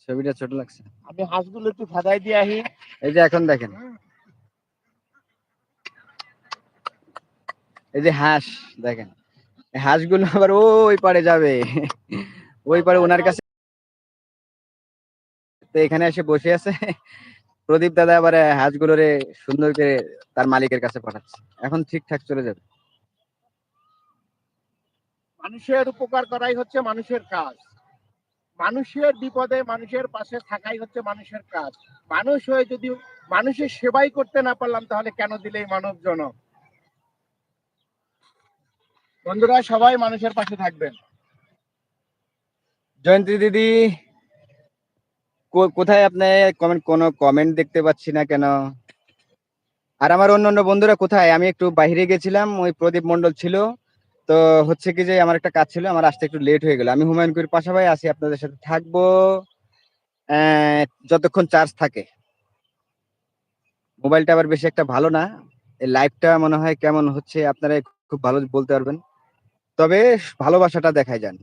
ছবিটা ছোট লাগছে। আমি হাঁসগুলো একটু ফাদাই দিয়ে আহি। এই যে এখন দেখেন, এই যে হাঁস দেখেন, হাঁসগুলো আবার ওই পারে যাবে, ওই পারে ওনার কাছে। তো এখানে এসে বসে আছে প্রদীপ দাদা, আবার হাঁসগুলোরে সুন্দর করে তার মালিকের কাছে পাঠাচ্ছে। এখন ঠিকঠাক চলে যাবে। মানুষের উপকার করাই হচ্ছে মানুষের কাজ। মানুষের বিপদে মানুষের পাশে থাকাই হচ্ছে মানুষের কাজ। মানুষ হয়ে যদি মানুষের সেবাই করতে না পারলাম, তাহলে কেন দিলেই মানব জনক। বন্ধুরা, সবাই মানুষের পাশে থাকবেন। জয়ন্তী দিদি কোথায়? আপনি কোনো কমেন্ট দেখতে পাচ্ছি না কেন? আর আমার অন্য বন্ধুরা কোথায়? আমি একটু বাইরে গেছিলাম, ওই প্রদীপ মন্ডল ছিল। তো হচ্ছে কি যে আমার একটা কাজ ছিল, আমার আসতে একটু লেট হয়ে গেল। আমি হুমায়ুনপুরের পাশাপাশি আছি, আপনাদের সাথে থাকবো যতক্ষণ চার্জ থাকে। মোবাইলটা আবার বেশি একটা ভালো না, এই লাইভটা মনে হয় কেমন হচ্ছে আপনারা খুব ভালো বলতে পারবেন। তবে ভালোবাসাটা দেখায় যান।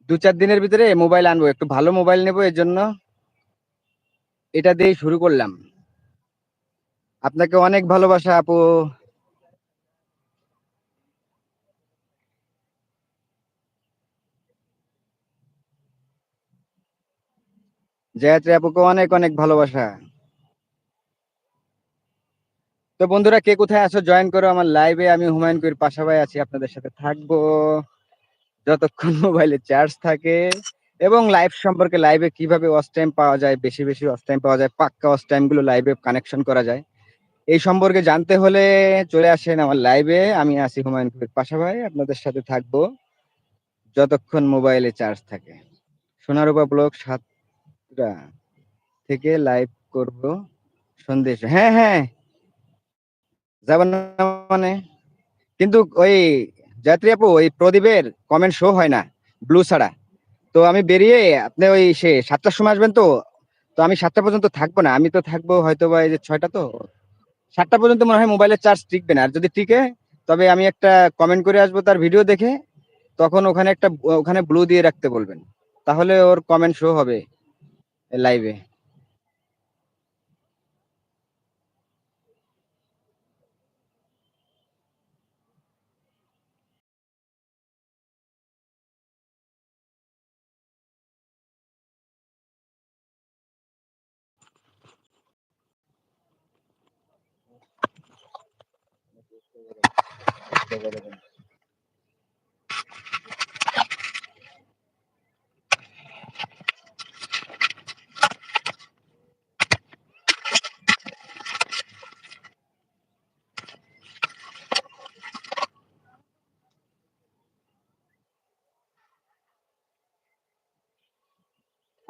2-4 দিনের ভিতরে মোবাইল আনবো, একটু ভালো মোবাইল নেবো, এর জন্য এটা দিয়েই শুরু করলাম। আপনাকে অনেক ভালোবাসা আপু। জয়াত্রী আপুকে অনেক অনেক ভালোবাসা। তো বন্ধুরা, কে কোথায় আছো জয়েন করো আমার লাইভে। আমি হুমায়ুনপুরের পাশাপাশি আছি, আপনাদের সাথে থাকবো যতক্ষণ মোবাইলে চার্জ থাকে। এবং লাইভ সম্পর্কে, লাইভে কিভাবে ওয়াচ টাইম পাওয়া যায়, বেশি বেশি ওয়াচ টাইম পাওয়া যায়, পাক্কা ওয়াচ টাইম গুলো লাইভে কানেকশন করা যায়, এই সম্পর্কে জানতে হলে চলে আসেন আমার লাইভে। আমি আছি হুমায়ুনপুরের পাশাপাশি, আপনাদের সাথে থাকবো যতক্ষণ মোবাইলে চার্জ থাকে। সোনারূপা ব্লগ 7টা থেকে লাইভ করব সন্দেশ। হ্যাঁ হ্যাঁ, যাবেন না মানে? কিন্তু ওই যাত্রী আপু, ওই প্রদীপের কমেন্ট শো হয় না ব্লু ছাড়া। তো আমি বেরিয়ে আপনি ওই 7টার সময় আসবেন। তো তো আমি 7টা পর্যন্ত থাকবো না, আমি তো থাকবো হয়তো বা এই যে 6টা, তো 7টা পর্যন্ত মনে হয় মোবাইলের চার্জ টিকবে না। আর যদি টিকে, তবে আমি একটা কমেন্ট করে আসবো তার ভিডিও দেখে, তখন ওখানে ব্লু দিয়ে রাখতে বলবেন, তাহলে ওর কমেন্ট শো হবে লাইভে।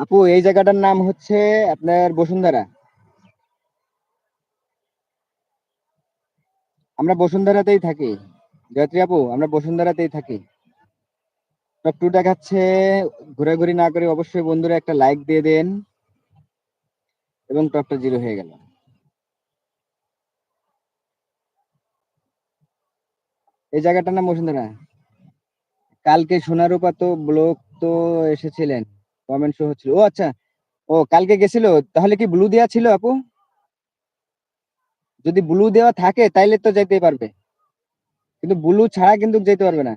আপু, এই জায়গাটার নাম হচ্ছে আপনার বসুন্ধরা। আমরা বসুন্ধরাতেই থাকি গায়ত্রী আপু, আমরা বসুন্ধরাতেই থাকি। টপ টু দেখাচ্ছে, ঘোরাঘুরি না করে অবশ্যই বন্ধুরা একটা লাইক দিয়ে দেন, এবং টপটা 0 হয়ে গেল। এই জায়গাটার নাম বসুন্ধরা। কালকে সোনারূপা তো ব্লগ তো এসেছিলেন, কমেন্ট শো হচ্ছিল। ও আচ্ছা, ও কালকে গেছিল। তাহলে কি ব্লু দেওয়া ছিল আপু? যদি ব্লু দেওয়া থাকে তাইলে তো যেতে পারবে, কিন্তু ব্লু ছাড়া কিন্তু যেতে পারবে না।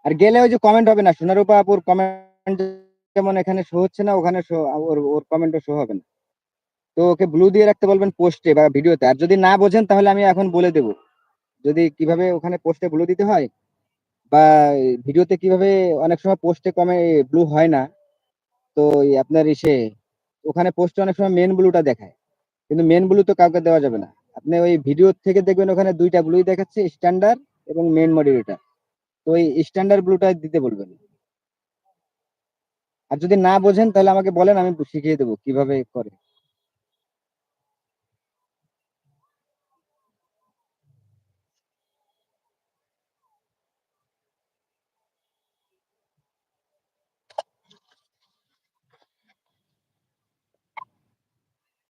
আর গেলে ওই যে কমেন্ট হবে না, সোনারূপা আপুর কমেন্ট যেমন এখানে শো হচ্ছে না, ওখানে শো, ওর কমেন্টও শো হবে না। তো ওকে ব্লু দিয়ে রাখতে বলবেন পোস্টে বা ভিডিওতে। আর যদি না বোঝেন তাহলে আমি এখন বলে দেবো, যদি কিভাবে ওখানে পোস্টে ব্লু দিতে হয়, বা ভিডিওতে কিভাবে। অনেক সময় পোস্টে ব্লু হয় না। তো আপনার ওখানে পোস্টে অনেক সময় মেন ব্লুটা দেখায়, কিন্তু মেন ব্লু তো কাউকে দেওয়া যাবে না। আপনি ওই ভিডিও থেকে দেখবেন ওখানে 2টা ব্লুই দেখাচ্ছে, স্ট্যান্ডার্ড এবং মেন মডিউলটা। তো ওই স্ট্যান্ডার্ড ব্লুটা দিতে বলবেন। আর যদি না বোঝেন তাহলে আমাকে বলেন, আমি শিখিয়ে দেবো কিভাবে করে।